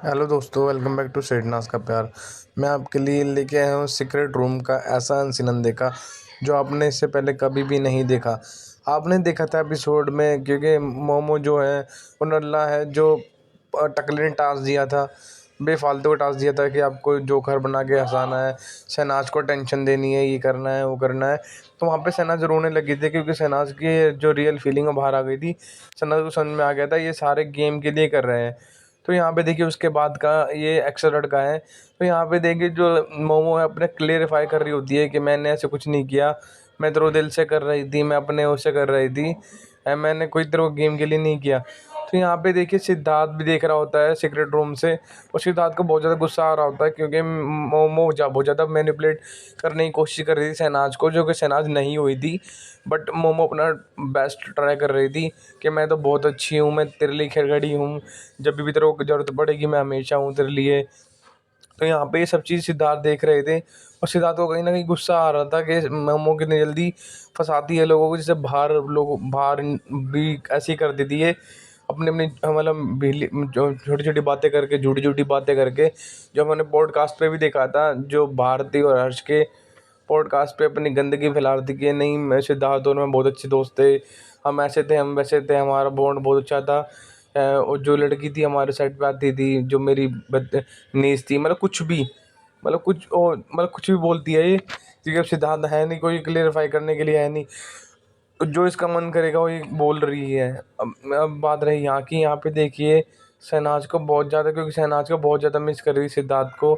Hello दोस्तों, welcome back to Sidnaaz का प्यार। मैं आपके लिए लेके आया हूँ सीक्रेट रूम का ऐसा इंसिडेंट देखा जो आपने इससे पहले कभी भी नहीं देखा। आपने देखा था एपिसोड में, क्योंकि मोमो जो है वो नल्ला है जो टकले ने टास्क दिया था, बेफालतू का टास्क दिया था कि आपको जोकर बना के हंसाना है, शहनाज को टेंशन देनी है, ये करना है वो करना है। तो वहाँ पे शहनाज रोने लगी थी क्योंकि शहनाज की जो रियल फीलिंग है बाहर आ गई थी। शहनाज को समझ में आ गया था ये सारे गेम के लिए कर रहे हैं। तो यहाँ पे देखिए उसके बाद का ये एक्सलर्ट का है। तो यहाँ पे देखिए जो मोमो है अपने क्लेरिफाई कर रही होती है कि मैंने ऐसे कुछ नहीं किया, मैं तेरे को दिल से कर रही थी, मैं अपने उससे कर रही थी, मैंने कोई तेरे को गेम के लिए नहीं किया। तो यहाँ पे देखिए सिद्धार्थ भी देख रहा होता है सीक्रेट रूम से, और सिद्धार्थ को बहुत ज़्यादा गुस्सा आ रहा होता है क्योंकि मोमो बहुत ज़्यादा मैनिपुलेट करने की कोशिश कर रही थी शहनाज को, जो कि शहनाज नहीं हुई थी। बट मोमो अपना बेस्ट ट्राई कर रही थी कि मैं तो बहुत अच्छी हूँ, मैं तेरे लिए खड़ी हूँ, जब भी तेरे को ज़रूरत पड़ेगी मैं हमेशा हूँ तेरे लिए। तो यहाँ पे ये सब चीज़ सिद्धार्थ देख रहे थे, और सिद्धार्थ को कहीं ना कहीं गुस्सा आ रहा था कि मोमो कितनी जल्दी फंसाती है लोगों को, जैसे बाहर लोग बाहर भी ऐसी कर देती है अपनी अपनी, मतलब जो छोटी छोटी बातें करके, झूठी झूठी बातें करके। जो मैंने पॉडकास्ट पे भी देखा था, जो भारती और हर्ष के पॉडकास्ट पे अपनी गंदगी फैला रही थी कि नहीं, मैं सिद्धार्थ दोनों में बहुत अच्छे दोस्त थे, हम ऐसे थे हम वैसे थे, हमारा बॉन्ड बहुत अच्छा था। और जो लड़की थी हमारे साइड पे आती थी, जो मेरी नीज थी, मतलब कुछ भी, मतलब कुछ और, मतलब कुछ भी बोलती है ये, क्योंकि अब सिद्धांत है नहीं, कोई क्लियरिफाई करने के लिए है नहीं। तो जो इसका मन करेगा वो ये बोल रही है। अब बात रही यहाँ की, यहाँ पे देखिए शहनाज को बहुत ज़्यादा, क्योंकि शहनाज को बहुत ज़्यादा मिस कर रही सिद्धार्थ को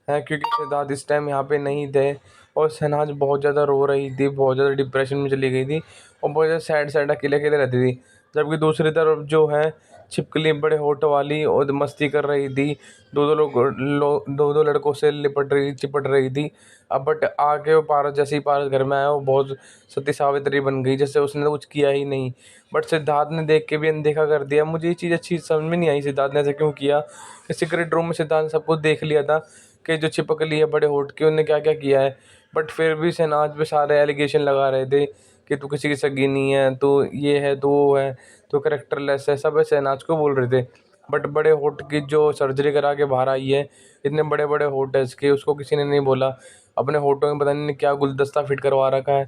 है, क्योंकि सिद्धार्थ इस टाइम यहाँ पे नहीं थे। और शहनाज बहुत ज़्यादा रो रही थी, बहुत ज़्यादा डिप्रेशन में चली गई थी, और बहुत ज़्यादा सैड सैड अकेले अकेले रहती थी। जबकि दूसरी तरफ जो है छिपकली बड़े होठ वाली और मस्ती कर रही थी, दो दो लड़कों से लिपट रही चिपट रही थी। अब बट आके वो पारस, जैसे ही पारस घर में आया वो बहुत सती सावित्री बन गई, जैसे उसने तो कुछ किया ही नहीं। बट सिद्धार्थ ने देख के भी अनदेखा कर दिया। मुझे ये चीज़ अच्छी समझ में नहीं आई सिद्धार्थ ने ऐसा क्यों किया, कि सीक्रेट रूम में सिद्धार्थ ने सब कुछ देख लिया था कि जो चिपकली है बड़े होठ की, उन्होंने क्या क्या किया है। बट फिर भी शहनाज पे सारे एलिगेशन लगा रहे थे कि तू किसी की सगी नहीं है, तू ये है, तू वो है, तो करेक्टरलेस है, सब ऐसे शहनाज को बोल रहे थे। बट बड़े होठ की जो सर्जरी करा के बाहर आई है, इतने बड़े बड़े होठ है इसके, उसको किसी ने नहीं बोला। अपने होठों में पता नहीं क्या गुलदस्ता फिट करवा रखा है।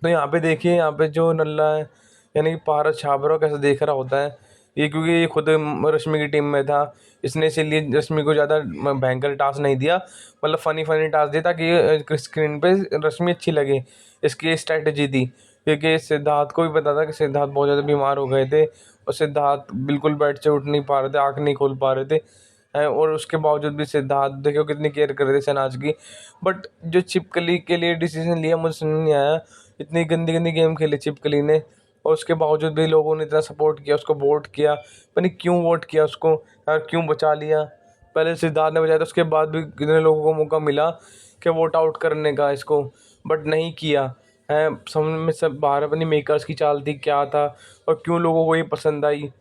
तो यहाँ पे देखिए, यहाँ पे जो नल्ला है यानी कि पारस छाबरा कैसे देख रहा होता है ये, क्योंकि ये खुद रश्मि की टीम में था, इसने इसीलिए रश्मि को ज़्यादा भयंकर टास्क नहीं दिया, मतलब फ़नी फ़नी टास्क दिया ताकि स्क्रीन पे रश्मि अच्छी लगे। इसकी स्ट्रैटेजी थी, क्योंकि सिद्धार्थ को भी पता था कि सिद्धार्थ बहुत ज़्यादा बीमार हो गए थे, और सिद्धार्थ बिल्कुल बेड से उठ नहीं पा रहे थे, आँख नहीं खोल पा रहे थे हैं, और उसके बावजूद भी सिद्धार्थ देखो कितनी केयर कर रहे थे शहनाज की। बट जो छिपकली के लिए डिसीजन लिया मुझे समझ नहीं आया। इतनी गंदी गंदी गेम खेली छिपकली ने, और उसके बावजूद भी लोगों ने इतना सपोर्ट किया, उसको वोट किया, पता नहीं क्यों वोट किया उसको, यार क्यों बचा लिया। पहले सिद्धार्थ ने बचाया था, उसके बाद भी कितने लोगों को मौका मिला कि वोट आउट करने का इसको, बट नहीं किया है। समझ में सब बाहर अपनी मेकर्स की चाल थी क्या था, और क्यों लोगों को ये पसंद आई।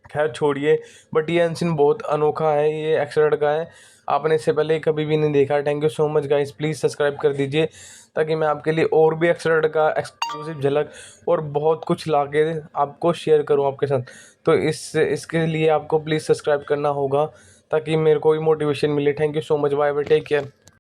खैर छोड़िए, बट ये अनसीन बहुत अनोखा है, ये एक्सलर्ट का है, आपने इससे पहले कभी भी नहीं देखा। Thank you so much guys, please subscribe कर दीजिए ताकि मैं आपके लिए और भी एक्सलर्ट का एक्सक्लूसिव झलक और बहुत कुछ ला के आपको शेयर करूं आपके साथ। तो इसके लिए आपको प्लीज़ सब्सक्राइब करना होगा ताकि मेरे को भी मोटिवेशन मिले। Thank you so much, bye bye, take care.